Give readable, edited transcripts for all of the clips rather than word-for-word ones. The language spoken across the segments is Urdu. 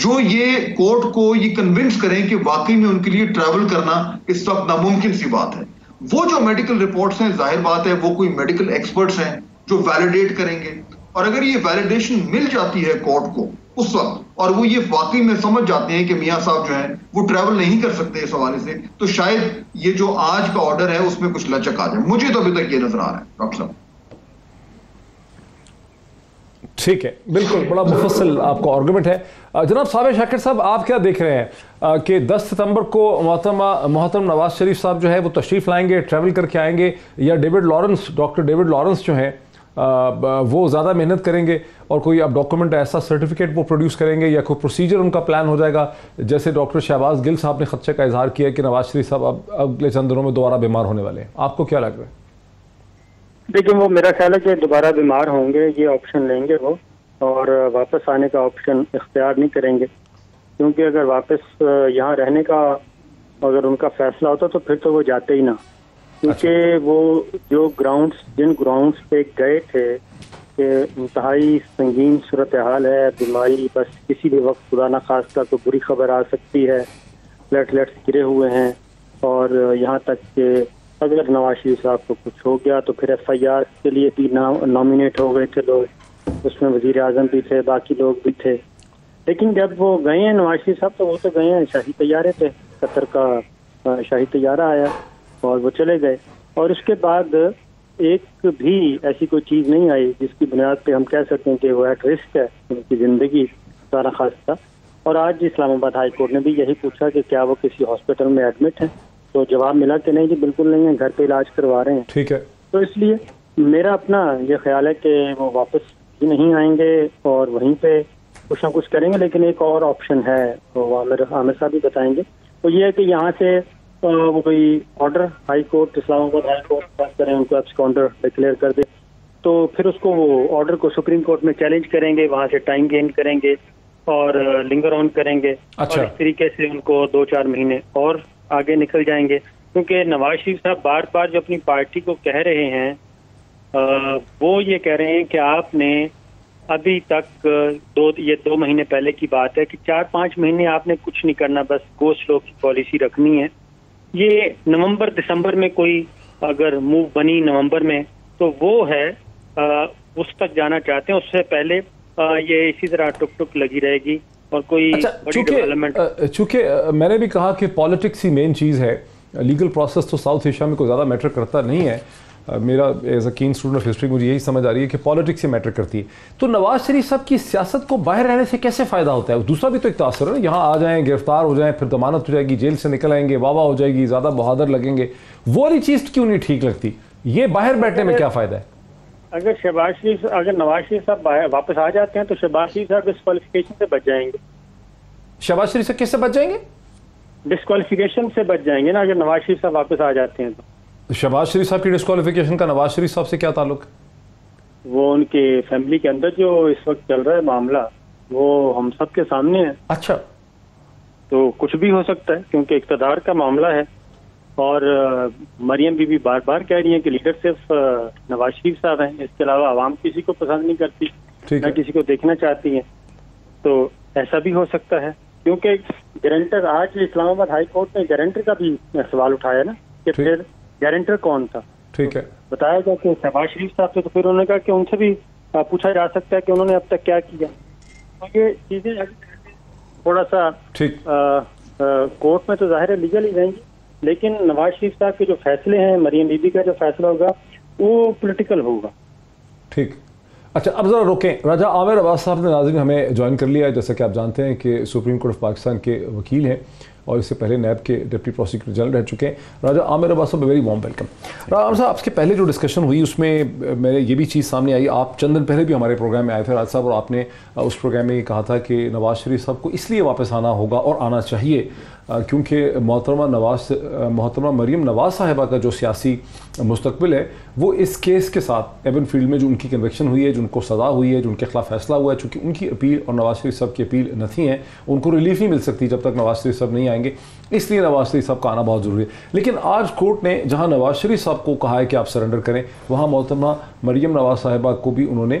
جو یہ کورٹ کو یہ کنونس کریں کہ واقعی میں ان کے لیے ٹریول کرنا اس وقت ناممکن سی بات ہے. وہ جو میڈیکل رپورٹس ہیں ظاہر بات ہے وہ کوئی میڈیکل ایکسپرٹس ہیں جو ویلیڈیٹ کریں گے, اور اگر یہ ویلیڈیشن مل جاتی ہے کورٹ کو اس وقت اور وہ یہ واقعی میں سمجھ جاتے ہیں کہ میاں صاحب جو ہیں وہ ٹریول نہیں کر سکتے اس حوالے سے, تو شاید یہ جو آج کا آرڈر ہے اس میں کچھ لچک آ جائے. مجھے تو ابھی تک یہ نظر آ رہا ہے ڈاکٹر صاحب. ٹھیک ہے, بالکل بڑا مفصل آپ کا آرگومنٹ ہے. جناب صابر شاکر صاحب, آپ کیا دیکھ رہے ہیں کہ 10 ستمبر کو محترم نواز شریف صاحب جو ہے وہ تشریف لائیں گے, ٹریول کر کے آئیں گے, یا ڈاکٹر ڈیوڈ لارنس جو ہیں وہ زیادہ محنت کریں گے اور کوئی اب ڈاکومنٹ ایسا سرٹیفکیٹ وہ پروڈیوس کریں گے, یا کوئی پروسیجر ان کا پلان ہو جائے گا جیسے ڈاکٹر شہباز گل صاحب نے خدشے کا اظہار کیا کہ نواز شریف صاحب اب اگلے چند دنوں میں دوبارہ بیمار ہونے والے ہیں؟ آپ کو کیا لگ رہا ہے؟ لیکن وہ میرا خیال ہے کہ دوبارہ بیمار ہوں گے, یہ آپشن لیں گے وہ, اور واپس آنے کا آپشن اختیار نہیں کریں گے, کیونکہ اگر واپس یہاں رہنے کا اگر ان کا فیصلہ ہوتا تو پھر تو وہ جاتے ہی نہ, کیونکہ وہ جو جن گراؤنڈس پہ گئے تھے کہ انتہائی سنگین صورتحال ہے, بیماری بس کسی بھی وقت خدا نہ خواستہ تو بری خبر آ سکتی ہے, پلیٹلیٹس گرے ہوئے ہیں, اور یہاں تک کہ اگر نواز شریف صاحب کو کچھ ہو گیا تو پھر FIR کے لیے بھی نامینیٹ ہو گئے تھے لوگ, اس میں وزیر اعظم بھی تھے, باقی لوگ بھی تھے. لیکن جب وہ گئے ہیں نواز شریف صاحب تو وہ تو گئے ہیں شاہی طیارے پہ, قطر کا شاہی طیارہ آیا اور وہ چلے گئے, اور اس کے بعد ایک بھی ایسی کوئی چیز نہیں آئی جس کی بنیاد پہ ہم کہہ سکتے ہیں کہ وہ ایٹ رسک ہے ان کی زندگی سارا خاصہ. اور آج اسلام آباد ہائی کورٹ نے بھی یہی پوچھا کہ کیا وہ کسی ہاسپٹل میں ایڈمٹ ہیں, تو جواب ملا کہ نہیں جی بالکل نہیں ہے, گھر پہ علاج کروا رہے ہیں. ٹھیک ہے, تو اس لیے میرا اپنا یہ خیال ہے کہ وہ واپس بھی نہیں آئیں گے اور وہیں پہ کچھ نہ کچھ کریں گے. لیکن ایک اور آپشن ہے, وہ عامر صاحب بھی بتائیں گے, وہ یہ ہے کہ یہاں سے وہ کوئی آرڈر ہائی کورٹ, اسلام آباد ہائی کورٹ پاس کریں, ان کو ایبسکانڈر ڈکلیئر کر دے, تو پھر اس کو وہ آرڈر کو سپریم کورٹ میں چیلنج کریں گے, وہاں سے ٹائم گین کریں گے اور لنگر آن کریں گے, اور اس طریقے سے ان کو 2-4 مہینے اور آگے نکل جائیں گے. کیونکہ نواز شریف صاحب بار بار جو اپنی پارٹی کو کہہ رہے ہیں وہ یہ کہہ رہے ہیں کہ آپ نے ابھی تک 2 مہینے پہلے کی بات ہے کہ 4-5 مہینے آپ نے کچھ نہیں کرنا, بس گو سلو کی پالیسی رکھنی ہے. یہ نومبر دسمبر میں کوئی اگر موو بنی نومبر میں تو وہ ہے اس تک جانا چاہتے ہیں, اس سے پہلے یہ اسی طرح ٹک ٹک لگی رہے گی اور کوئی بڑی ڈیولپمنٹ. چونکہ میں نے بھی کہا کہ پالیٹکس ہی مین چیز ہے, لیگل پروسیس تو ساؤتھ ایشیا میں کوئی زیادہ میٹر کرتا نہیں ہے. میرا as a can student of history مجھے یہی سمجھ آ رہی ہے کہ پالیٹکس ہی میٹر کرتی ہے. تو نواز شریف صاحب کی سیاست کو باہر رہنے سے کیسے فائدہ ہوتا ہے؟ دوسرا بھی تو ایک تاثر ہے نا, یہاں آ جائیں, گرفتار ہو جائیں, پھر ضمانت ہو جائے گی, جیل سے نکل آئیں گے, واہ واہ ہو جائے گی, زیادہ بہادر لگیں گے, وہ والی چیز کیوں نہیں ٹھیک لگتی؟ یہ باہر بیٹھنے میں کیا فائدہ ہے؟ اگر نواز شریف صاحب واپس آ جاتے ہیں تو شہباز شریف صاحب ڈسکوالیفیکیشن سے بچ جائیں گے. شہباز شریف سے کس سے بچ جائیں گے؟ ڈسکوالیفیکیشن سے بچ جائیں گے نا, اگر نواز شریف صاحب واپس آ جاتے ہیں تو. شہباز شریف صاحب کی ڈسکوالیفیکیشن کا نواز شریف صاحب سے کیا تعلق؟ وہ ان کے فیملی کے اندر جو اس وقت چل رہا ہے معاملہ وہ ہم سب کے سامنے ہے. اچھا, تو کچھ بھی ہو سکتا ہے کیونکہ اقتدار کا معاملہ ہے, اور مریم بی بی بار بار کہہ رہی ہیں کہ لیڈر صرف نواز شریف صاحب ہیں, اس کے علاوہ عوام کسی کو پسند نہیں کرتی, نہ کسی کو دیکھنا چاہتی ہیں. تو ایسا بھی ہو سکتا ہے کیونکہ گارنٹر, آج اسلام آباد ہائی کورٹ نے گارنٹر کا بھی سوال اٹھایا نا کہ پھر گارنٹر کون تھا. ٹھیک ہے, بتایا گیا کہ شہباز شریف صاحب سے, تو پھر انہوں نے کہا کہ ان سے بھی پوچھا جا سکتا ہے کہ انہوں نے اب تک کیا کیا. تو یہ چیزیں تھوڑا سا کورٹ میں تو ظاہر ہے لیگل ہی رہیں گی, لیکن نواز شریف صاحب کے جو فیصلے ہیں, مریم بی بی کا جو فیصلہ ہوگا وہ پولیٹیکل ہوگا. ٹھیک. اچھا, اب ذرا روکیں, راجہ عامر عباس صاحب نے ناظرین ہمیں جوائن کر لیا ہے. جیسا کہ آپ جانتے ہیں کہ سپریم کورٹ آف پاکستان کے وکیل ہیں اور اس سے پہلے نیب کے ڈپٹی پروسیکیوٹر جنرل رہ چکے ہیں. راجہ عامر عباس صاحب, ویری وارم ویلکم. عامر صاحب, آپ کے پہلے جو ڈسکشن ہوئی اس میں میرے یہ بھی چیز سامنے آئی, آپ چند دن پہلے بھی ہمارے پروگرام میں آئے تھے راج صاحب, اور آپ نے اس پروگرام میں یہ کہا تھا کہ نواز شریف صاحب کو اس لیے واپس آنا ہوگا اور آنا چاہیے کیونکہ محترمہ مریم نواز صاحبہ کا جو سیاسی مستقبل ہے وہ اس کیس کے ساتھ ایون فیلڈ میں جو ان کی کنوکشن ہوئی ہے, جو ان کو سزا ہوئی ہے, جو ان کے خلاف فیصلہ ہوا ہے, چونکہ ان کی اپیل اور نواز شریف صاحب کی اپیل نتھی ہیں, ان کو ریلیف نہیں مل سکتی جب تک نواز شریف صاحب نہیں آئیں گے, اس لیے نواز شریف صاحب کا آنا بہت ضروری ہے. لیکن آج کورٹ نے جہاں نواز شریف صاحب کو کہا ہے کہ آپ سرنڈر کریں, وہاں محترمہ مریم نواز صاحبہ کو بھی انہوں نے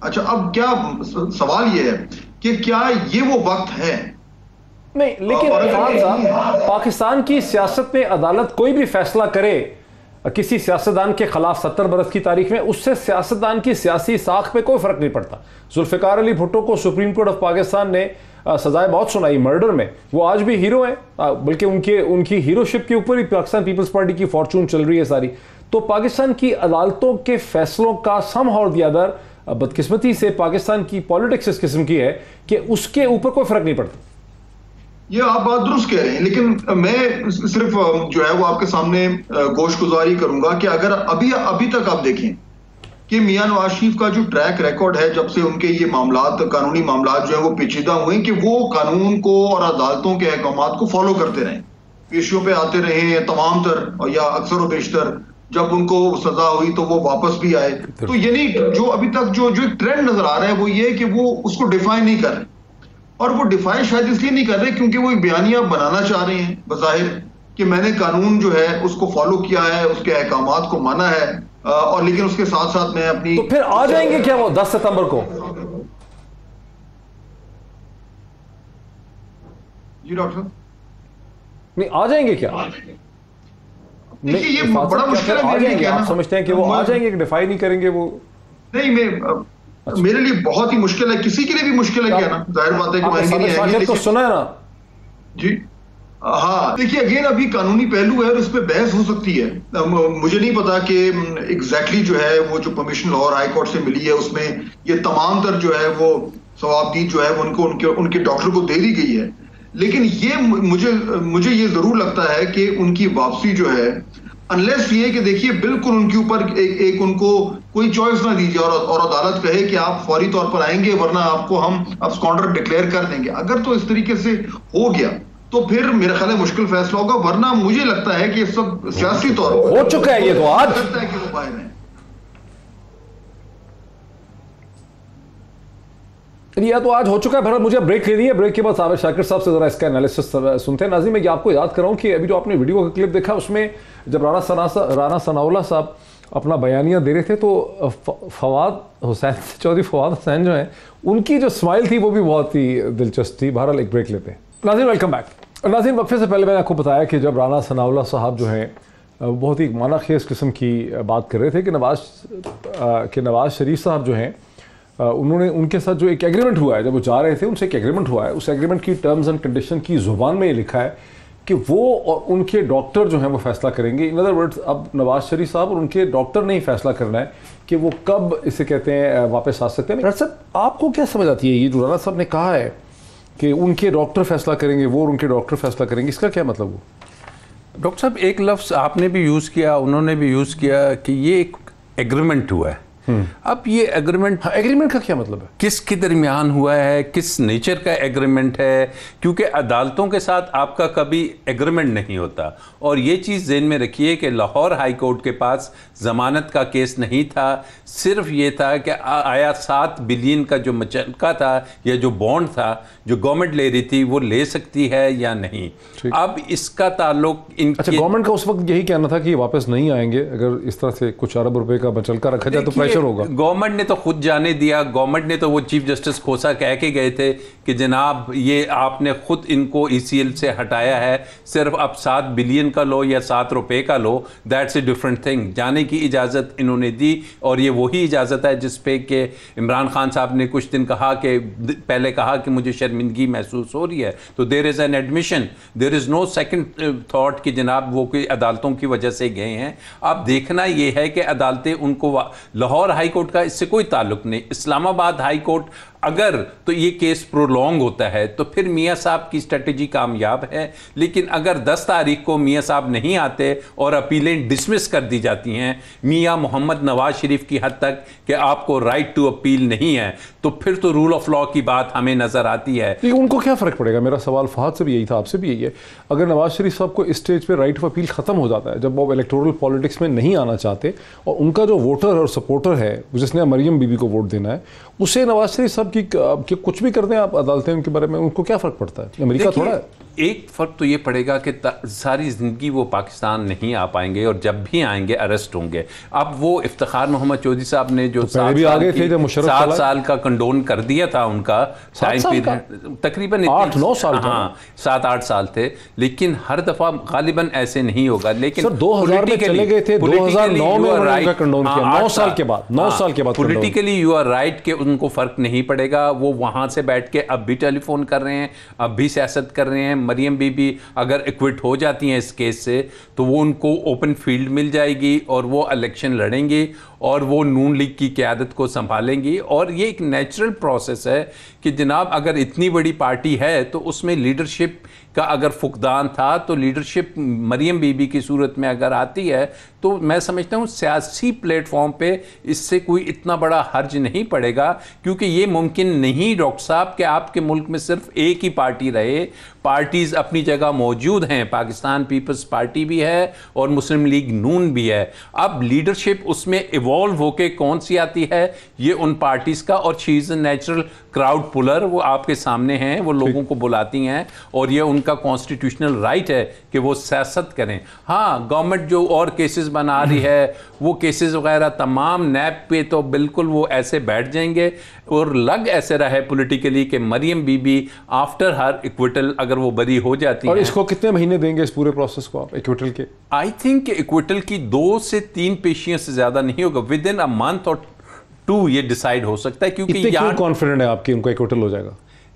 اچھا اب کیا سوال یہ ہے کہ کیا یہ وہ وقت ہے؟ نہیں، لیکن فہد صاحب، پاکستان کی سیاست میں عدالت کوئی بھی فیصلہ کرے کسی سیاستدان کے خلاف 70 برس کی تاریخ میں، اس سے سیاستدان کی سیاسی ساکھ پہ کوئی فرق نہیں پڑتا۔ ذوالفقار علی بھٹو کو سپریم کورٹ آف پاکستان نے سزائے بہت سنائی مرڈر میں، وہ آج بھی ہیرو ہیں، بلکہ ان کی ہیرو شپ کے اوپر ہی پاکستان پیپلز پارٹی کی فارچون چل رہی ہے ساری۔ تو پاکستان کی عدالتوں کے فیصلوں کا سم ہاؤ دی ادر بدقسمتی سے پاکستان کی پالیٹکس اس قسم کی ہے کہ اس کے اوپر کوئی فرق نہیں پڑتا۔ یہ آپ بات درست کہہ رہے ہیں، لیکن میں صرف جو ہے وہ آپ کے سامنے گوش گزاری کروں گا کہ اگر ابھی تک آپ دیکھیں کہ میاں نواز شریف کا جو ٹریک ریکارڈ ہے جب سے ان کے یہ معاملات، قانونی معاملات جو ہیں وہ پیچیدہ ہوئے، کہ وہ قانون کو اور عدالتوں کے احکامات کو فالو کرتے رہیں، پیشیوں پہ آتے رہے تمام تر یا اکثر و بیشتر، جب ان کو سزا ہوئی تو وہ واپس بھی آئے۔ تو یعنی جو ابھی تک جو ایک ٹرینڈ نظر آ رہا ہے وہ یہ کہ وہ اس کو ڈیفائن نہیں کر رہے، اور وہ ڈیفائن شاید اس لیے نہیں کر رہے کیونکہ وہ ایک بیانیہ بنانا چاہ رہے ہیں بظاہر کہ میں نے قانون جو ہے اس کو فالو کیا ہے، اس کے احکامات کو مانا ہے، اور لیکن اس کے ساتھ ساتھ میں اپنی... تو پھر آ جائیں گے کیا وہ 10 ستمبر کو؟ جی ڈاکٹر صاحب، نہیں آ جائیں گے کیا؟ دیکھیے یہ بڑا مشکل ہے میرے لیے، آپ سمجھتے ہیں کہ وہ آ جائیں گے کہ ڈیفائی نہیں کریں گے؟ وہ نہیں، میرے لیے بہت ہی مشکل ہے، کسی کے لیے بھی مشکل ہے کیا نا، ظاہر بات ہے کہ وہیں نہیں آئیں گے۔ تو سنا ہے نا جی ہاں، دیکھیے اگین ابھی قانونی پہلو ہے اور اس پہ بحث ہو سکتی ہے۔ مجھے نہیں پتا کہ ایگزیکٹلی جو ہے وہ جو پرمیشن لاہور ہائی کورٹ سے ملی ہے اس میں یہ تمام تر جو ہے وہ ثوابدید جو ہے وہ ان کے ڈاکٹر کو دے دی گئی ہے، لیکن یہ مجھے یہ ضرور لگتا ہے کہ ان کی واپسی جو ہے انلیس یہ کہ دیکھیے بالکل ان کے اوپر ایک ان کو کوئی چوائس نہ دیجیے اور عدالت کہے کہ آپ فوری طور پر آئیں گے ورنہ آپ کو ہم ابسکانڈر ڈکلیئر کر دیں گے، اگر تو اس طریقے سے ہو گیا تو پھر میرا خیال ہے مشکل فیصلہ ہوگا، ورنہ مجھے لگتا ہے کہ یہ سب سیاسی طور پر ہو چکا ہے، یہ تو آج لگتا ہے کہ وہ باہر ہیں۔ یہ تو آج ہو چکا ہے۔ بہرحال مجھے بریک لینی ہے، بریک کے بعد صابر شاکر صاحب سے ذرا اس کا انالیسس سنتے ہیں۔ ناظرین میں یہ آپ کو یاد کراؤں کہ ابھی جو آپ نے ویڈیو کا کلپ دیکھا اس میں جب رانا ثناءاللہ صاحب اپنا بیانیہ دے رہے تھے تو فواد حسین جو ہیں ان کی جو اسمائل تھی وہ بھی بہت ہی دلچسپ تھی۔ بہرحال ایک بریک لیتے ہیں۔ ناظرین ویلکم بیک۔ ناظرین وقفے سے پہلے میں نے آپ کو بتایا کہ جب رانا ثناءاللہ صاحب جو ہیں بہت ہی معنی خیز قسم کی بات کر رہے تھے کہ نواز شریف صاحب جو ہیں انہوں نے ان کے ساتھ جو ایک ایگریمنٹ ہوا ہے، جب وہ جا رہے تھے ان سے ایک ایگریمنٹ ہوا ہے، اس ایگریمنٹ کی ٹرمز اینڈ کنڈیشن کی زبان میں یہ لکھا ہے کہ وہ اور ان کے ڈاکٹر جو ہیں وہ فیصلہ کریں گے۔ ان ادر ورڈز اب نواز شریف صاحب اور ان کے ڈاکٹر نے ہی فیصلہ کرنا ہے کہ وہ کب اسے کہتے ہیں واپس آ سکتے ہیں۔ ڈاکٹر صاحب آپ کو کیا سمجھ آتی ہے یہ جو رانا صاحب نے کہا ہے کہ ان کے ڈاکٹر فیصلہ کریں گے، وہ اور ان کے ڈاکٹر فیصلہ کریں گے، اس کا کیا مطلب ہو؟ ڈاکٹر صاحب ایک لفظ آپ نے بھی یوز کیا، انہوں نے بھی یوز کیا کہ یہ ایک ایگریمنٹ ہوا ہے۔ اب یہ ایگریمنٹ کا کیا مطلب ہے؟ کس کے درمیان ہوا ہے، کس نیچر کا ایگریمنٹ ہے؟ کیونکہ عدالتوں کے ساتھ آپ کا کبھی ایگریمنٹ نہیں ہوتا، اور یہ چیز ذہن میں رکھیے کہ لاہور ہائی کورٹ کے پاس ضمانت کا کیس نہیں تھا، صرف یہ تھا کہ آیا 7 بلین کا جو مچلکا تھا یا جو بانڈ تھا جو گورنمنٹ لے رہی تھی وہ لے سکتی ہے یا نہیں۔ اب اس کا تعلق گورنمنٹ کا اس وقت یہی کہنا تھا کہ واپس نہیں آئیں گے اگر اس طرح سے کچھ ارب روپے کا مچلکا رکھا جائے تو پریشر ہوگا۔ گورنمنٹ نے تو خود جانے دیا، گورنمنٹ نے تو وہ چیف جسٹس کھوسا کہہ کے گئے تھے کہ جناب یہ آپ نے خود ان کو ECL سے ہٹایا ہے، صرف اب 7 بلین کا لو یا 7 روپے کا لو، دیٹس اے ڈفرنٹ تھنگ۔ جانے کی اجازت انہوں نے دی، اور یہ وہی اجازت ہے جس پہ کہ عمران خان صاحب نے کچھ دن کہا کہ پہلے کہا کہ مجھے شرمندگی محسوس ہو رہی ہے، تو there is an admission, there is no second thought کہ جناب وہ کوئی عدالتوں کی وجہ سے گئے ہیں۔ اب دیکھنا یہ ہے کہ عدالتیں ان کو لاہور ہائی کورٹ کا اس سے کوئی تعلق نہیں، اسلام آباد ہائی کورٹ اگر تو یہ کیس پرولونگ ہوتا ہے تو پھر میاں صاحب کی اسٹریٹجی کامیاب ہے، لیکن اگر 10 تاریخ کو میاں صاحب نہیں آتے اور اپیلیں ڈسمس کر دی جاتی ہیں میاں محمد نواز شریف کی حد تک کہ آپ کو رائٹ ٹو اپیل نہیں ہے، تو پھر تو رول آف لا کی بات ہمیں نظر آتی ہے۔ ان کو کیا فرق پڑے گا؟ میرا سوال فہد سے بھی یہی تھا، آپ سے بھی یہی ہے، اگر نواز شریف صاحب کو اس سٹیج پہ رائٹ آف اپیل ختم ہو جاتا ہے جب وہ الیکٹورل پالیٹکس میں نہیں آنا چاہتے، اور ان کا جو ووٹر اور سپورٹر ہے جس نے مریم بی بی کو ووٹ دینا ہے اسے نواز شریف صاحب کی کچھ بھی کر دیں آپ عدالتیں ان کے بارے میں، ان کو کیا فرق پڑتا ہے؟ امریکہ تھوڑا ہے۔ ایک فرق تو یہ پڑے گا کہ ساری زندگی وہ پاکستان نہیں آ پائیں گے، اور جب بھی آئیں گے اریسٹ ہوں گے۔ اب وہ افتخار محمد چودھری صاحب نے جو 7 سال کا کنڈون کر دیا تھا ان کا ٹائم پیریڈ، تقریباً 8-9 سال، ہاں 7-8 سال تھے، لیکن ہر دفعہ غالباً ایسے نہیں ہوگا۔ لیکن 2000 میں چلے گئے تھے، 2009 میں انہوں نے کنڈون کیا، 9 سال کے بعد پولیٹیکلی یو آر رائٹ کہ ان کو فرق نہیں پڑے گا۔ وہ وہاں سے بیٹھ کے اب بھی ٹیلی فون کر رہے ہیں، اب بھی سیاست کر رہے ہیں۔ مریم بی بی اگر ایکوٹ ہو جاتی ہیں اس کیس سے تو وہ ان کو اوپن فیلڈ مل جائے گی اور وہ الیکشن لڑیں گی اور وہ نون لیگ کی قیادت کو سنبھالیں گی۔ اور یہ ایک نیچرل پروسیس ہے کہ جناب اگر اتنی بڑی پارٹی ہے تو اس میں لیڈرشپ کا اگر فقدان تھا تو لیڈرشپ مریم بی بی کی صورت میں اگر آتی ہے تو میں سمجھتا ہوں سیاسی پلیٹ فارم پہ اس سے کوئی اتنا بڑا حرج نہیں پڑے گا، کیونکہ یہ ممکن نہیں ڈاکٹر صاحب کہ آپ کے ملک میں صرف ایک ہی پارٹی رہے۔ پارٹیز اپنی جگہ موجود ہیں، پاکستان پیپلز پارٹی بھی ہے اور مسلم لیگ نون بھی ہے۔ اب لیڈرشپ اس میں ایوالو ہو کے کون سی آتی ہے یہ ان پارٹیز کا، اور شی از اے نیچرل کراؤڈ پولر، وہ آپ کے سامنے ہیں، وہ لوگوں کو بلاتی ہیں اور یہ ان کا کانسٹیٹیوشنل رائٹ ہے کہ وہ سیاست کریں۔ ہاں گورنمنٹ جو اور کیسز بنا رہی ہے وہ کیسز وغیرہ تمام نیب پہ تو بالکل وہ ایسے بیٹھ جائیں گے، اور لگ ایسے رہا ہے پولیٹیکلی کہ Maryam Bibi after her acquittal اگر وہ بری ہو جاتی ہیں۔ اور اس کو کتنے مہینے دیں گے اس پورے پروسیس کو آپ ایکویٹل کے؟ آئی تھنک کہ ایکویٹل کی 2 سے 3 پیشیاں سے زیادہ نہیں ہوگا، ود ان اے منتھ اور 2 یہ ڈیسائیڈ ہو سکتا ہے۔ کیونکہ یہاں کانفیڈنٹ ہے آپ کی ان کو ایکویٹل ہو جائے گا؟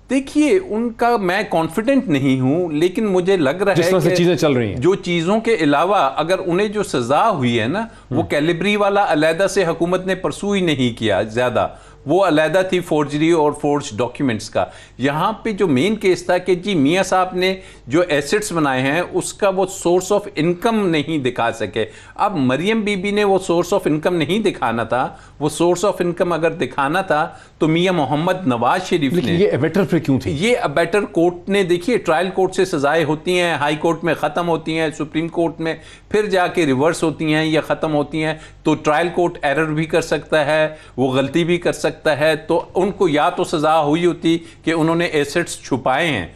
دیکھیے ان کا میں کانفیڈنٹ نہیں ہوں، لیکن مجھے لگ رہا ہے جس طرح سے چیزیں چل رہی ہیں، جو چیزوں کے علاوہ اگر انہیں جو سزا ہوئی ہے نا وہ کیلیبری والا علیحدہ سے حکومت نے پرسو ہی نہیں کیا زیادہ، وہ علیحدہ تھی فورجری اور فورج ڈاکیومنٹس کا۔ یہاں پہ جو مین کیس تھا کہ جی میاں صاحب نے جو ایسٹس بنائے ہیں اس کا وہ سورس آف انکم نہیں دکھا سکے۔ اب مریم بی بی نے وہ سورس آف انکم نہیں دکھانا تھا، وہ سورس آف انکم اگر دکھانا تھا تو میاں محمد نواز شریف نے، یہ ابیٹر پہ کیوں تھی؟ یہ ابیٹر کورٹ نے، دیکھیے ٹرائل کورٹ سے سزائیں ہوتی ہیں، ہائی کورٹ میں ختم ہوتی ہیں، سپریم کورٹ میں پھر جا کے ریورس ہوتی ہیں یا ختم ہوتی ہیں، تو ٹرائل کورٹ ایرر بھی کر سکتا ہے، وہ غلطی بھی کر سکتا ہے۔ تو ان کو یا تو سزا ہوئی ہوتی کہ انہوں نے ایسٹس چھپائے ہیں،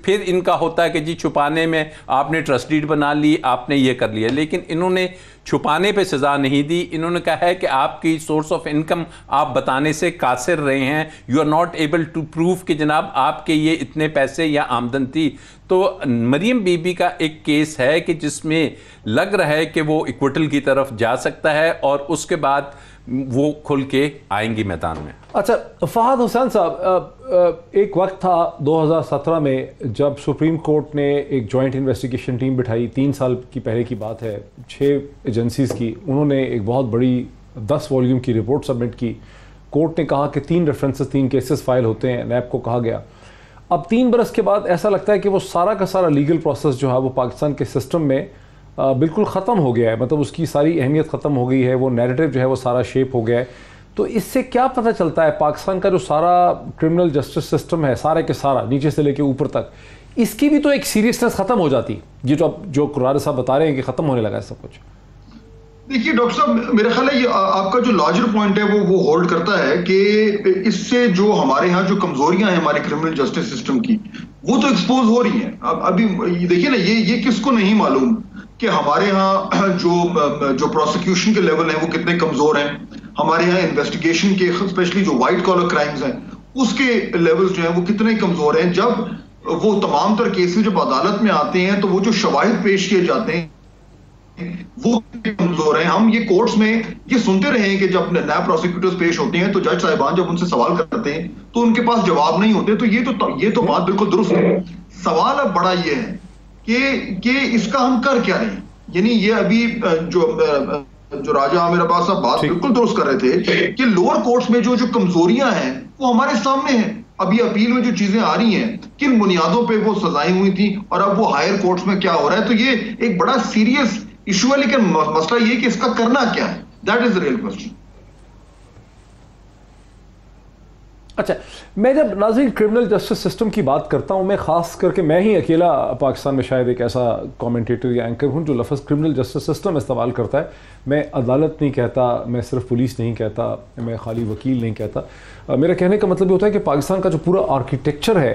پھر ان کا ہوتا ہے کہ جی چھپانے میں آپ نے ٹرسٹ ڈیڈ بنا لی، آپ نے یہ کر لیا، لیکن انہوں نے چھپانے پہ سزا نہیں دی۔ انہوں نے کہا ہے کہ آپ کی سورس آف انکم آپ بتانے سے قاصر رہے ہیں، you are not able to prove کہ جناب آپ کے یہ اتنے پیسے یا آمدن تھی۔ تو مریم بی بی کا ایک کیس ہے کہ جس میں لگ رہا ہے کہ وہ ایکویٹل کی طرف جا سکتا ہے اور اس کے بعد وہ کھل کے آئیں گی میدان میں۔ اچھا فہد حسین صاحب، ایک وقت تھا 2017 میں جب سپریم کورٹ نے ایک جوائنٹ انویسٹیگیشن ٹیم بٹھائی، 3 سال کی پہلے کی بات ہے، 6 ایجنسیز کی، انہوں نے ایک بہت بڑی 10 والیوم کی رپورٹ سبمٹ کی۔ کورٹ نے کہا کہ 3 ریفرنسز 3 کیسز فائل ہوتے ہیں، نیب کو کہا گیا۔ اب 3 برس کے بعد ایسا لگتا ہے کہ وہ سارا کا سارا لیگل پروسیس جو ہے وہ پاکستان کے سسٹم میں بالکل ختم ہو گیا ہے، مطلب اس کی ساری اہمیت ختم ہو گئی ہے، وہ نیریٹو جو ہے وہ سارا شیپ ہو گیا ہے۔ تو اس سے کیا پتہ چلتا ہے پاکستان کا جو سارا کرمنل جسٹس سسٹم ہے، سارے کے سارا نیچے سے لے کے اوپر تک، اس کی بھی تو ایک سیریسنس ختم ہو جاتی، یہ جو قرار صاحب بتا رہے ہیں کہ ختم ہونے لگا ہے سب کچھ؟ دیکھیے ڈاکٹر صاحب، میرا خیال ہے یہ آپ کا جو لارجر پوائنٹ ہے وہ ہولڈ کرتا ہے کہ اس سے جو ہمارے ہاں جو کمزوریاں ہیں ہمارے کرمنل جسٹس سسٹم کی وہ تو ایکسپوز ہو رہی ہیں۔ ابھی دیکھیے نا، یہ کس کو نہیں معلوم کہ ہمارے ہاں جو پروسیکیوشن کے لیول ہیں وہ کتنے کمزور ہیں، ہمارے ہاں انویسٹیگیشن کے اسپیشلی جو وائٹ کالر کرائمز ہیں اس کے لیولز جو ہیں وہ کتنے کمزور ہیں۔ جب وہ تمام تر کیسز جب عدالت میں آتے ہیں تو وہ جو شواہد پیش کیے جاتے ہیں وہ کمزور ہیں۔ ہم یہ کورٹس میں یہ سنتے رہے ہیں کہ جب نائب پروسیکیوٹرز پیش ہوتے ہیں تو جج صاحبان جب ان سے سوال کرتے ہیں تو ان کے پاس جواب نہیں ہوتے۔ تو یہ تو بات بالکل درست ہے۔ سوال اب بڑا یہ ہے کہ اس کا ہم کر کیا رہے ہیں۔ یعنی یہ ابھی جو راجہ عامر عباس صاحب بات بالکل درست کر رہے تھے کہ لوور کورٹس میں جو کمزوریاں ہیں وہ ہمارے سامنے ہیں۔ ابھی اپیل میں جو چیزیں آ رہی ہیں کن بنیادوں پہ وہ سزائیں ہوئی تھیں اور اب وہ ہائر کورٹس میں کیا ہو رہا ہے، تو یہ ایک بڑا سیریس ایشو ہے۔ لیکن مسئلہ یہ کہ اس کا کرنا کیا ہے، دیٹ از ریئل کوسچن۔ اچھا، میں جب ناظرین کرمنل جسٹس سسٹم کی بات کرتا ہوں، میں خاص کر کے میں ہی اکیلا پاکستان میں شاید ایک ایسا کومنٹیٹر یا اینکر ہوں جو لفظ کرمنل جسٹس سسٹم استعمال کرتا ہے۔ میں عدالت نہیں کہتا، میں صرف پولیس نہیں کہتا، میں خالی وکیل نہیں کہتا۔ میرا کہنے کا مطلب یہ ہوتا ہے کہ پاکستان کا جو پورا آرکیٹیکچر ہے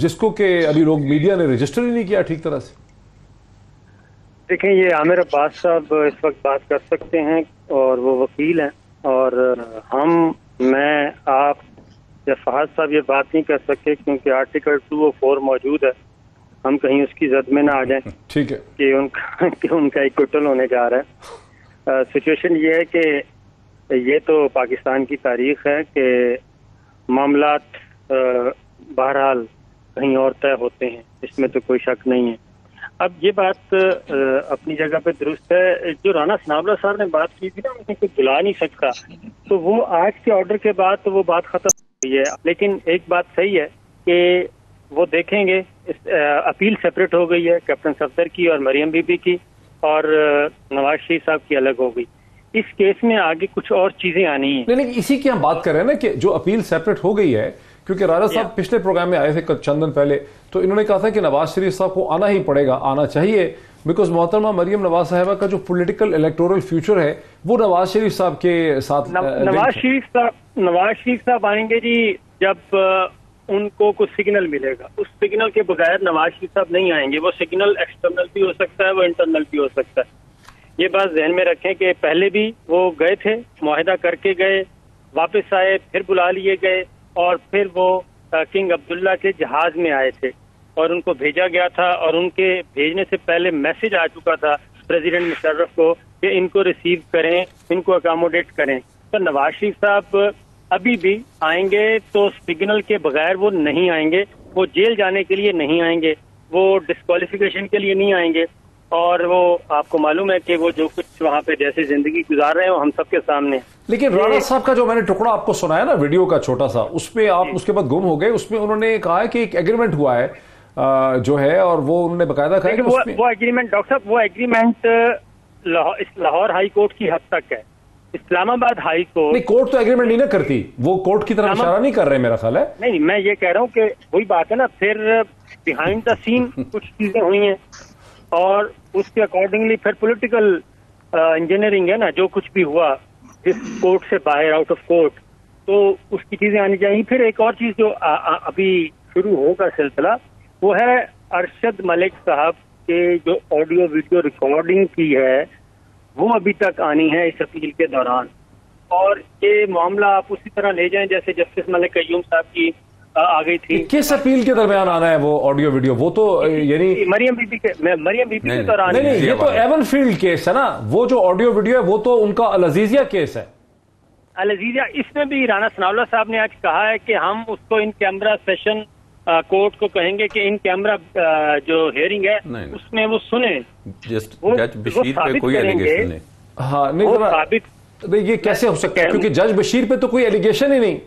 جس کو کہ ابھی لوگ میڈیا نے رجسٹر ہی نہیں کیا ٹھیک طرح سے؟ دیکھیں یہ عامر عباس صاحب اس وقت بات کر سکتے ہیں اور وہ وکیل ہیں، اور میں آپ یا فہد صاحب یہ بات نہیں کر سکتے کیونکہ آرٹیکل 204 موجود ہے، ہم کہیں اس کی زد میں نہ آ جائیں ٹھیک ہے کہ ان کا ایکوٹل ہونے جا رہا ہے۔ سچویشن یہ ہے کہ یہ تو پاکستان کی تاریخ ہے کہ معاملات بہرحال کہیں اور طے ہوتے ہیں، اس میں تو کوئی شک نہیں ہے۔ اب یہ بات اپنی جگہ پہ درست ہے، جو رانا ثناء اللہ صاحب نے بات کی تھی نا اسے کوئی بلا نہیں سکتا، تو وہ آج کے آرڈر کے بعد تو وہ بات ختم ہو گئی ہے۔ لیکن ایک بات صحیح ہے کہ وہ دیکھیں گے، اپیل سپریٹ ہو گئی ہے کیپٹن صفدر کی اور مریم بی بی کی، اور نواز شریف صاحب کی الگ ہو گئی۔ اس کیس میں آگے کچھ اور چیزیں آنی ہیں، لیکن اسی کی ہم بات کر رہے ہیں نا کہ جو اپیل سیپریٹ ہو گئی ہے، کیونکہ رانا صاحب پچھلے پروگرام میں آئے تھے چند دن پہلے، تو انہوں نے کہا تھا کہ نواز شریف صاحب کو آنا ہی پڑے گا، آنا چاہیے، بیکاز محترمہ مریم نواز صاحبہ کا جو پولیٹیکل الیکٹورل فیوچر ہے وہ نواز شریف صاحب کے ساتھ نواز شریف صاحب آئیں گے جی جب ان کو کچھ سگنل ملے گا، اس سگنل کے بغیر نواز شریف صاحب نہیں آئیں گے۔ وہ سگنل ایکسٹرنل بھی ہو سکتا ہے، وہ انٹرنل بھی ہو سکتا ہے۔ یہ بات ذہن میں رکھیں کہ پہلے بھی وہ گئے تھے، معاہدہ کر کے گئے، واپس آئے، پھر بلا لیے گئے، اور پھر وہ کنگ عبداللہ کے جہاز میں آئے تھے اور ان کو بھیجا گیا تھا، اور ان کے بھیجنے سے پہلے میسج آ چکا تھا پریزیڈنٹ مشرف کو کہ ان کو ریسیو کریں، ان کو اکاموڈیٹ کریں۔ تو نواز شریف صاحب ابھی بھی آئیں گے تو سگنل کے بغیر وہ نہیں آئیں گے، وہ جیل جانے کے لیے نہیں آئیں گے، وہ ڈسکوالیفیکیشن کے لیے نہیں آئیں گے، اور وہ آپ کو معلوم ہے کہ وہ جو کچھ وہاں پہ جیسے زندگی گزار رہے ہیں وہ ہم سب کے سامنے۔ لیکن رانا صاحب کا جو میں نے ٹکڑا آپ کو سنایا نا ویڈیو کا چھوٹا سا، اس پہ آپ اس کے بعد گم ہو گئے، اس میں انہوں نے کہا ہے کہ ایک ایگریمنٹ ہوا ہے جو ہے، اور وہ انہوں نے باقاعدہ کہا کہ وہ ایگریمنٹ ڈاکٹر صاحب، وہ ایگریمنٹ لاہور ہائی کورٹ کی حد تک ہے، اسلام آباد ہائی کورٹ نہیں، کورٹ تو ایگریمنٹ نہیں نہ کرتی، وہ کورٹ کی طرف اشارہ نہیں کر رہے میرا خیال ہے۔ نہیں، میں یہ کہہ رہا ہوں کہ وہی بات ہے نا، پھر بیہائنڈ دا سین کچھ چیزیں ہوئی ہیں اور اس کے اکارڈنگلی پھر پولیٹیکل انجینئرنگ ہے نا، جو کچھ بھی ہوا جس کورٹ سے باہر، آؤٹ آف کورٹ، تو اس کی چیزیں آنی چاہیے۔ پھر ایک اور چیز جو ابھی شروع ہوگا سلسلہ، وہ ہے ارشد ملک صاحب کے جو آڈیو ویڈیو ریکارڈنگ کی ہے وہ ابھی تک آنی ہے اس اپیل کے دوران، اور یہ معاملہ آپ اسی طرح لے جائیں جیسے جسٹس ملک قیوم صاحب کی آ گئی تھی۔ کس اپیل کے درمیان آنا ہے وہ آڈیو ویڈیو؟ وہ تو یعنی مریم بی بی کے دوران۔ نہیں، یہ تو ایون فیلڈ کیس ہے نا، وہ جو آڈیو ویڈیو ہے وہ تو ان کا العزیزیہ کیس ہے۔ العزیزیہ، اس میں بھی رانا ثناء اللہ صاحب نے آج کہا ہے کہ ہم اس کو ان کیمرہ سیشن کورٹ کو کہیں گے کہ ان کیمرہ جو ہیئرنگ ہے اس میں وہ سنیں، جج بشیر پہ کوئی ایلیگیشن نہیں۔ ہاں نہیں، یہ کیسے ہو سکتا ہے کیونکہ جج بشیر پہ تو کوئی ایلیگیشن ہی نہیں،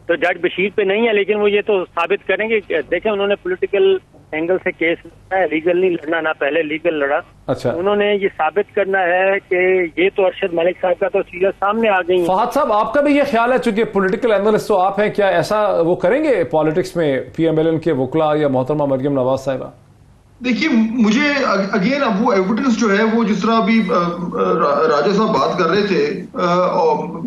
تو جج بشیر پہ نہیں ہے، لیکن وہ یہ تو ثابت کریں گے۔ دیکھیں انہوں نے پولیٹیکل اینگل سے کیس لڑا ہے، لیگل نہیں لڑنا، نہ پہلے لیگل لڑا۔ اچھا، انہوں نے یہ ثابت کرنا ہے کہ یہ تو ارشد ملک صاحب کا تو چیزیں سامنے آ گئی ہیں۔ فہد صاحب آپ کا بھی یہ خیال ہے، چونکہ پولیٹیکل اینالسٹ تو آپ ہیں، کیا ایسا وہ کریں گے پالیٹکس میں پی ایم ایل این کے وکلا یا محترمہ مریم نواز صاحبہ؟ دیکھیے مجھے اگین اب وہ ایویڈنس جو ہے وہ جس طرح ابھی راجہ صاحب بات کر رہے تھے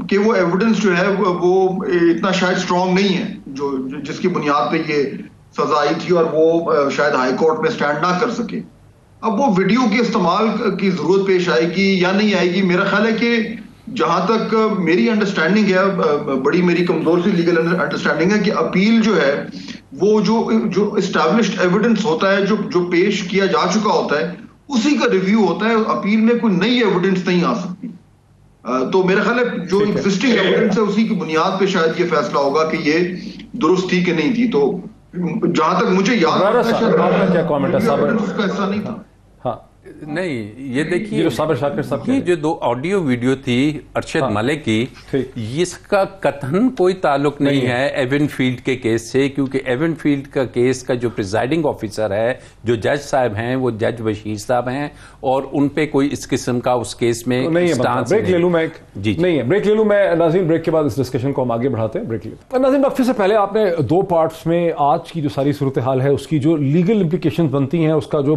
کہ وہ ایویڈنس جو ہے وہ اتنا شاید اسٹرانگ نہیں ہے جو جس کی بنیاد پہ یہ سزا آئی تھی اور وہ شاید ہائی کورٹ میں سٹینڈ نہ کر سکے۔ اب وہ ویڈیو کے استعمال کی ضرورت پیش آئے گی یا نہیں آئے گی، میرا خیال ہے کہ جہاں تک میری انڈرسٹینڈنگ ہے، بڑی میری کمزور سی لیگل انڈرسٹینڈنگ ہے کہ اپیل جو ہے وہ جو اسٹیبلشڈ ایویڈنس ہوتا ہے، جو پیش کیا جا چکا ہوتا ہے، اسی کا ریویو ہوتا ہے، اپیل میں کوئی نئی ایویڈنس نہیں آ سکتی۔ تو میرا خیال ہے جو ایگزسٹنگ ایویڈنس ہے اسی کی بنیاد پہ شاید یہ فیصلہ ہوگا کہ یہ درست تھی کہ نہیں تھی۔ تو جہاں تک مجھے یاد نہیں تھا۔ نہیں، یہ دیکھیے یہ جو دو آڈیو ویڈیو تھی ارشد ملک کی، اس کا قطعاً کوئی تعلق نہیں ہے ایون فیلڈ کے کیس سے، کیونکہ ایون فیلڈ کا کیس کا جو پریزائڈنگ آفیسر ہے، جو جج صاحب ہیں، وہ جج بشیر صاحب ہیں، اور ان پہ کوئی اس قسم کا اس کیس میں بریک لے لوں میں بریک لے لوں میں ناظرین، بریک کے بعد اس ڈسکشن کو ہم آگے بڑھاتے ہیں۔ بریک لے ناظرین، وقفے سے پہلے آپ نے دو پارٹس میں آج کی جو ساری صورتحال ہے اس کی جو لیگل امپلیکیشن بنتی ہیں، اس کا جو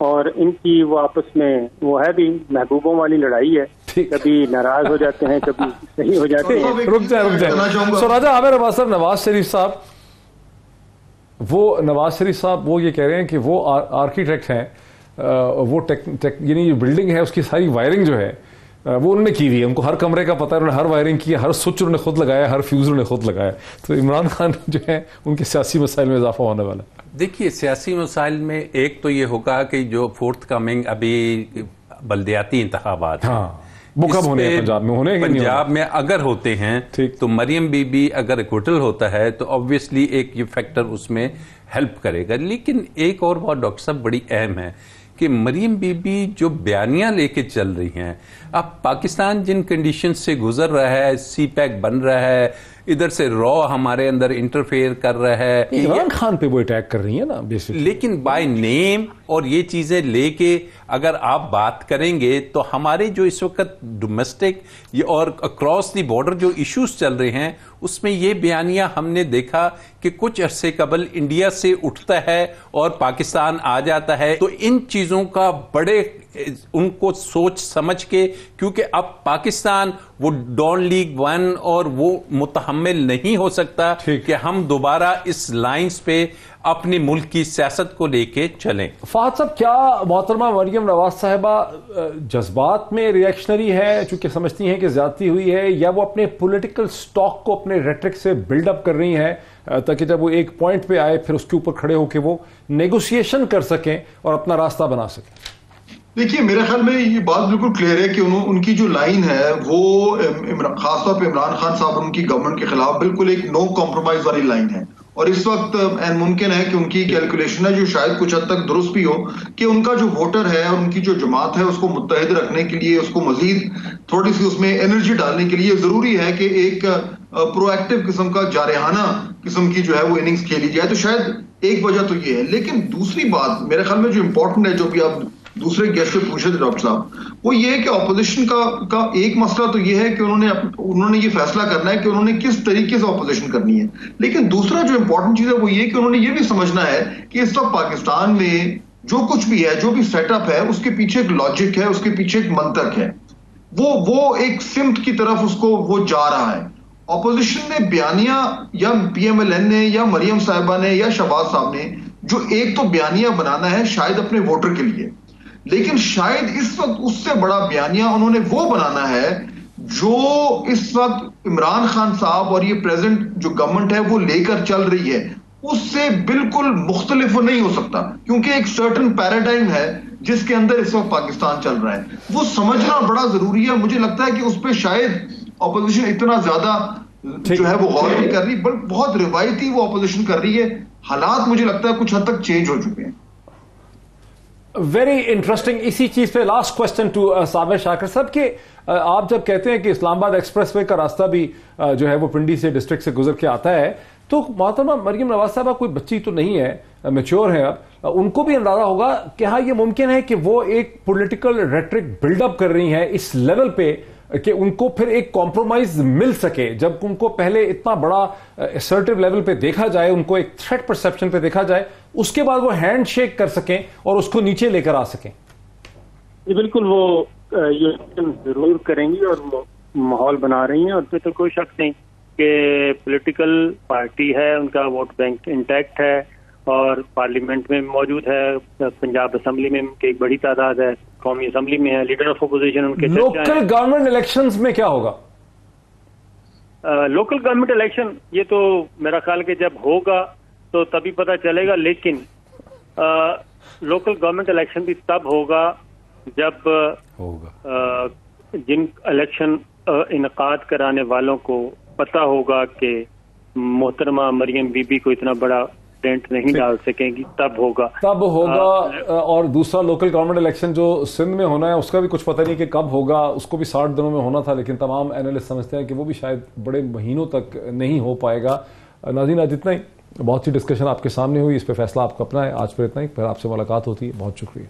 اور ان کی وہ آپس میں وہ ہے بھی محبوبوں والی لڑائی ہے، کبھی ناراض ہو جاتے ہیں کبھی صحیح ہو جاتے ہیں. رک جائیں سو راجہ عامر عباس صاحب، نواز شریف صاحب وہ یہ کہہ رہے ہیں کہ وہ آرکیٹیکٹ ہیں، وہ یعنی بلڈنگ ہے اس کی ساری وائرنگ جو ہے وہ انہوں نے کی ہوئی ہے، ان کو ہر کمرے کا پتہ ہے، انہوں نے ہر وائرنگ کی ہے، ہر سوئچ انہوں نے خود لگایا، ہر فیوز انہوں نے خود لگایا. تو عمران خان جو ہے ان کے سیاسی مسائل میں اضافہ ہونے والا ہے. دیکھیے سیاسی مسائل میں ایک تو یہ ہوگا کہ جو فورتھ کمنگ ابھی بلدیاتی انتخابات ہیں، وہ کب ہونے ہیں؟ پنجاب میں ہونے ہیں؟ پنجاب میں اگر ہوتے ہیں تو مریم بی بی اگر اکوٹل ہوتا ہے تو obviously ایک یہ فیکٹر اس میں ہیلپ کرے گا. لیکن ایک اور بات ڈاکٹر صاحب بڑی اہم ہے کہ مریم بی بی جو بیانیاں لے کے چل رہی ہیں، اب پاکستان جن کنڈیشن سے گزر رہا ہے، سی پیک بن رہا ہے، ادھر سے رو ہمارے اندر انٹرفیئر کر رہا ہے، عمران خان پہ وہ اٹیک کر رہی ہے نا بیسکلی، لیکن بائی نیم اور یہ چیزیں لے کے اگر آپ بات کریں گے تو ہمارے جو اس وقت ڈومیسٹک اور اکراس دی بارڈر جو ایشوز چل رہے ہیں اس میں یہ بیانیہ ہم نے دیکھا کہ کچھ عرصے قبل انڈیا سے اٹھتا ہے اور پاکستان آ جاتا ہے. تو ان چیزوں کا بڑے ان کو سوچ سمجھ کے، کیونکہ اب پاکستان وہ ڈان لیگ ون اور وہ متحمل نہیں ہو سکتا کہ ہم دوبارہ اس لائنز پہ اپنے ملک کی سیاست کو لے کے چلیں. فہد صاحب، کیا محترمہ مریم نواز صاحبہ جذبات میں ریئیکشنری ہے چونکہ سمجھتی ہیں کہ زیادتی ہوئی ہے، یا وہ اپنے پولیٹیکل سٹاک کو اپنے ریٹرک سے بلڈ اپ کر رہی ہیں تاکہ جب وہ ایک پوائنٹ پہ آئے پھر اس کے اوپر کھڑے ہو کے وہ نیگوسیشن کر سکیں اور اپنا راستہ بنا سکیں؟ دیکھیے میرے خیال میں یہ بات بالکل کلیئر ہے کہ ان کی جو لائن ہے وہ خاص طور پہ عمران خان صاحب اور ان کی گورنمنٹ کے خلاف بالکل ایک نو کمپرومائز والی لائن ہے. اور اس وقت ممکن ہے کہ ان کی کیلکولیشن ہے جو شاید کچھ حد تک درست بھی ہو کہ ان کا جو ووٹر ہے اور ان کی جو جماعت ہے اس کو متحد رکھنے کے لیے، اس کو مزید تھوڑی سی اس میں انرجی ڈالنے کے لیے ضروری ہے کہ ایک پرو ایکٹیو قسم کا جارحانہ قسم کی جو ہے وہ اننگز کھیلی جائے. تو شاید ایک وجہ تو یہ ہے. لیکن دوسری بات میرے خیال میں جو امپورٹنٹ ہے، جو بھی آپ دوسرے گیسٹ سے پوچھے تھے ڈاکٹر صاحب، وہ یہ ہے کہ اپوزیشن کا ایک مسئلہ تو یہ ہے کہ انہوں نے یہ فیصلہ کرنا ہے کہ انہوں نے کس طریقے سے اپوزیشن کرنی ہے. لیکن دوسرا جو امپورٹنٹ چیز ہے وہ یہ کہ انہوں نے یہ بھی سمجھنا ہے کہ اس وقت پاکستان میں جو کچھ بھی ہے، جو بھی سیٹ اپ ہے، اس کے پیچھے ایک لاجک ہے، اس کے پیچھے ایک منطق ہے، وہ ایک سمت کی طرف اس کو وہ جا رہا ہے. اپوزیشن نے بیانیہ یا پی ایم ایل این نے یا مریم صاحبہ نے یا شہباز صاحب نے جو ایک تو بیانیہ بنانا ہے شاید اپنے ووٹر کے لیے، لیکن شاید اس وقت اس سے بڑا بیانیہ انہوں نے وہ بنانا ہے جو اس وقت عمران خان صاحب اور یہ پریزنٹ جو گورنمنٹ ہے وہ لے کر چل رہی ہے، اس سے بالکل مختلف نہیں ہو سکتا، کیونکہ ایک سرٹن پیراڈائم ہے جس کے اندر اس وقت پاکستان چل رہا ہے. وہ سمجھنا بڑا ضروری ہے. مجھے لگتا ہے کہ اس پہ شاید اپوزیشن اتنا زیادہ جو ہے وہ غور نہیں کر رہی، بلکہ بہت روایتی وہ اپوزیشن کر رہی ہے. حالات مجھے لگتا ہے کچھ حد تک چینج ہو چکے ہیں. Very interesting. اسی چیز پہ لاسٹ کوشچن ٹو صابر شاکر صاحب کہ آپ جب کہتے ہیں کہ اسلام آباد ایکسپریس وے کا راستہ بھی جو ہے وہ پنڈی سے ڈسٹرکٹ سے گزر کے آتا ہے، تو محترمہ مریم نواز صاحبہ کوئی بچی تو نہیں ہے، میچور ہے، اب ان کو بھی اندازہ ہوگا کہ ہاں یہ ممکن ہے کہ وہ ایک پولیٹیکل ریٹرک بلڈ اپ کر رہی ہیں اس لیول پہ کہ ان کو پھر ایک کمپرومائز مل سکے. جب ان کو پہلے اتنا بڑا اسرٹیو لیول پہ دیکھا جائے، ان کو ایک تھریٹ پرسپشن پہ دیکھا جائے، اس کے بعد وہ ہینڈ شیک کر سکیں اور اس کو نیچے لے کر آ سکیں. بالکل وہ یہ ضرور کریں گی اور وہ ماحول بنا رہی ہیں، اور پھر تو کوئی شک نہیں کہ پولیٹیکل پارٹی ہے، ان کا ووٹ بینک انٹیکٹ ہے اور پارلیمنٹ میں موجود ہے، پنجاب اسمبلی میں ایک بڑی تعداد ہے، قومی اسمبلی میں ہے، لیڈر آف اپوزیشن ان کے. لوکل گورنمنٹ الیکشنز میں کیا ہوگا؟ لوکل گورنمنٹ الیکشن یہ تو میرا خیال کہ جب ہوگا تو تبھی پتہ چلے گا. لیکن لوکل گورنمنٹ الیکشن بھی تب ہوگا جب جن الیکشن انعقاد کرانے والوں کو پتہ ہوگا کہ محترمہ مریم بی بی کو اتنا بڑا ڈینٹ نہیں ڈال سکیں گی، تب ہوگا. اور دوسرا لوکل گورنمنٹ الیکشن جو سندھ میں ہونا ہے اس کا بھی کچھ پتہ نہیں کہ کب ہوگا. اس کو بھی 60 دنوں میں ہونا تھا، لیکن تمام اینالسٹ سمجھتے ہیں کہ وہ بھی شاید بڑے مہینوں تک نہیں ہو پائے گا. ناظرین آج اتنا ہی، بہت سی ڈسکشن آپ کے سامنے ہوئی، اس پہ فیصلہ آپ کو اپنا ہے. آج پھر اتنا ہی، پھر آپ سے ملاقات ہوتی ہے. بہت شکریہ.